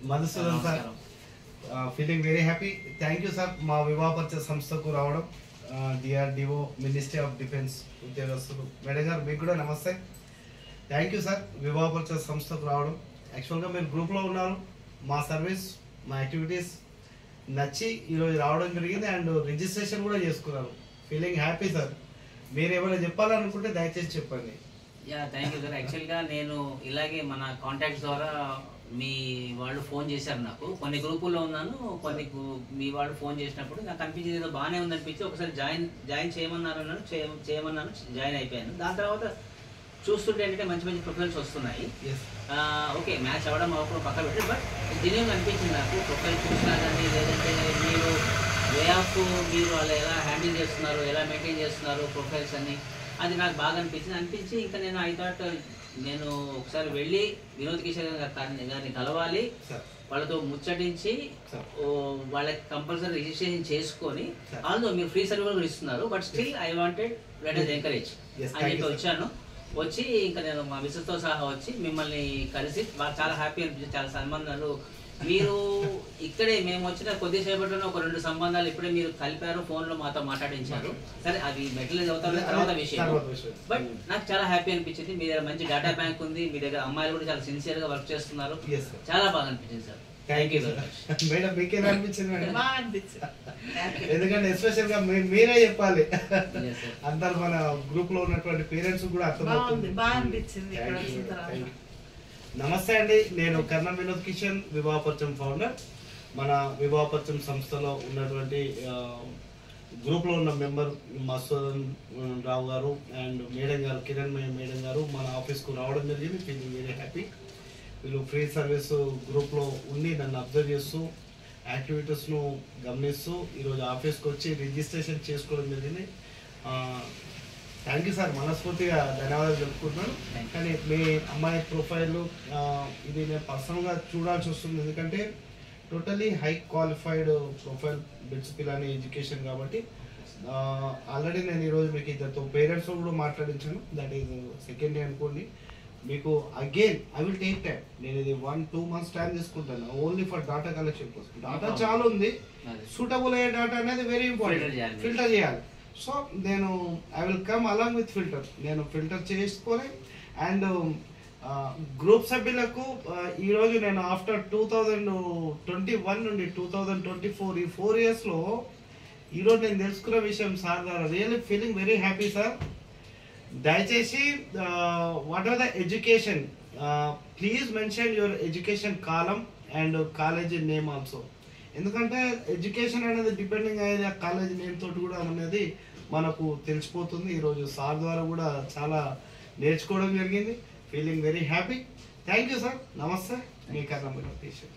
Madhusudan sir, feeling very happy. Thank you sir మా వివాహ పరిచయ సంస్థకు రావడం. డిఆర్డిఓ మినిస్ట్రీ ఆఫ్ డిఫెన్స్ ఉద్యోగస్తులు మేడం గారు మీకు కూడా నమస్తే. థ్యాంక్ యూ సార్ వివాహ పరిచయ సంస్థకు రావడం. యాక్చువల్గా మీరు గ్రూప్లో ఉన్నారు, మా సర్వీస్ మా యాక్టివిటీస్ నచ్చి ఈరోజు రావడం జరిగింది అండ్ రిజిస్ట్రేషన్ కూడా చేసుకున్నారు. Feeling happy sir. మీరు ఏమైనా చెప్పాలనుకుంటే దయచేసి చెప్పండి. Yeah thank you sir. యాక్చువల్గా నేను ఇలాగే మన కాంటాక్ట్స్ ద్వారా మీ వాళ్ళు ఫోన్ చేశారు నాకు. కొన్ని గ్రూపుల్లో ఉన్నాను, కొన్ని మీ వాళ్ళు ఫోన్ చేసినప్పుడు నాకు అనిపించింది ఏదో బాగానే ఉందనిపించి ఒకసారి జాయిన్ చేయమన్నాను, చేయమన్నాను, జాయిన్ అయిపోయాను. దాని తర్వాత చూస్తుంటే ఏంటంటే మంచి మంచి ప్రొఫైల్స్ వస్తున్నాయి. ఓకే మ్యాచ్ అవ్వడం అవ్వడం పక్కన పెట్టి, బట్ జెన్యూన్ అనిపించింది నాకు. ప్రొఫైల్ చూసినా కానీ లేదంటే మీరు వే ఆఫ్ మీరు వాళ్ళు ఎలా హ్యాండిల్ చేస్తున్నారు, ఎలా మెయింటైన్ చేస్తున్నారు ప్రొఫైల్స్ అన్ని, అది నాకు బాగా అనిపించి ఇంకా నేను ఐ థాట్ నేను ఒకసారి వెళ్ళి వినోద్ కిషోర్ గారిని కలవాలి, వాళ్ళతో ముచ్చటించి వాళ్ళకి కంపల్సరీ రిజిస్ట్రేషన్ చేసుకొని, ఆల్దో మీరు ఫ్రీ సర్వీస్ కూడా ఇస్తున్నారు, but still I wanted let us encourage అని చెప్పి వచ్చాను. వచ్చి ఇంకా నేను మా మిస్సెస్తో సహా వచ్చి మిమ్మల్ని కలిసి చాలా హ్యాపీ అనిపించింది. చాలా సంబంధాలు మీరు ఇక్కడే మేము వచ్చిన కొద్దిసేపట్లోనే ఒక 2 సంబంధాలు ఇప్పుడే మీరు కలిపారు, ఫోన్లో మాతో మాట్లాడించారు. సరే అవి మెటీరియల్ చదువుతారు తర్వాత విషయం, బట్ నాకు చాలా హ్యాపీ అనిపించింది. మీ దగ్గర మంచి డేటా బ్యాంక్ ఉంది, మీ దగ్గర అమ్మాయిలు కూడా చాలా సిన్సియర్గా వర్క్ చేస్తున్నారు. చాలా బాగా అనిపించింది sir. Thank you sir. Madam మీకు ఎలా అనిపించింది మేడం? ఎందుకంటే ఎస్పెషల్ గా మీరే చెప్పాలి, అందరు మన గ్రూప్ లో ఉన్నటువంటి పేరెంట్స్ కూడా అర్థమవుతుంది. నమస్తే అండి, నేను కర్ణం వినోద్ కిషన్, వివాహ పరిచయం ఫౌండర్. మన వివాహ పరిచయం సంస్థలో ఉన్నటువంటి గ్రూప్ లో ఉన్న మెంబర్ మధుసూదన్ రావు గారు అండ్ మేడం గారు, కిరణ్ మేడం గారు మన ఆఫీస్ కు రావడం జరిగింది. Feeling very happy. వీళ్ళు ఫ్రీ సర్వీస్ గ్రూప్లో ఉండి నన్ను అబ్జర్వ్ చేస్తూ యాక్టివిటీస్ను గమనిస్తూ ఈరోజు ఆఫీస్కి వచ్చి రిజిస్ట్రేషన్ చేసుకోవడం జరిగింది. థ్యాంక్ యూ సార్, మనస్ఫూర్తిగా ధన్యవాదాలు చెప్పుకుంటున్నాను. కానీ మీ అమ్మాయి ప్రొఫైల్ ఇది నేను పర్సనల్గా చూడాల్సి వస్తుంది, ఎందుకంటే totally high qualified profile bits పిల్లని ఎడ్యుకేషన్ కాబట్టి. ఆల్రెడీ నేను ఈరోజు మీకు ఇద్దరితో పేరెంట్స్ కూడా మాట్లాడించాను, దట్ ఈజ్ సెకండ్ డే అనుకోండి. మీకు again I will take time, నేను ఇది 1-2 months టైం తీసుకుంటాను ఓన్లీ ఫర్ డాటా కలెక్షన్ కోసం. డాటా చాలా ఉంది, సూటబుల్ అయ్యే డాటా అనేది వెరీ ఇంపార్టెంట్, ఫిల్టర్ చేయాలి. సో నేను I will come along with filter, నేను ఫిల్టర్ చేసుకొని అండ్ గ్రూప్ సభ్యులకు ఈరోజు నేను ఆఫ్టర్ 2021 నుండి 2024 ఈ 4 yearsలో ఈరోజు నేను తెలుసుకున్న విషయం సార్ గారు, really feeling very happy sir. దయచేసి what are the education, please mention your education column and college name also. ఎందుకంటే ఎడ్యుకేషన్ అనేది డిపెండింగ్ అయ్యేది ఆ కాలేజీ నేమ్ తోటి కూడా అనేది మనకు తెలిసిపోతుంది. ఈరోజు సార్ ద్వారా కూడా చాలా నేర్చుకోవడం జరిగింది. Feeling very happy. Thank you sir. నమస్తే, మీ కర్ణం వినోద్ కిషోర్.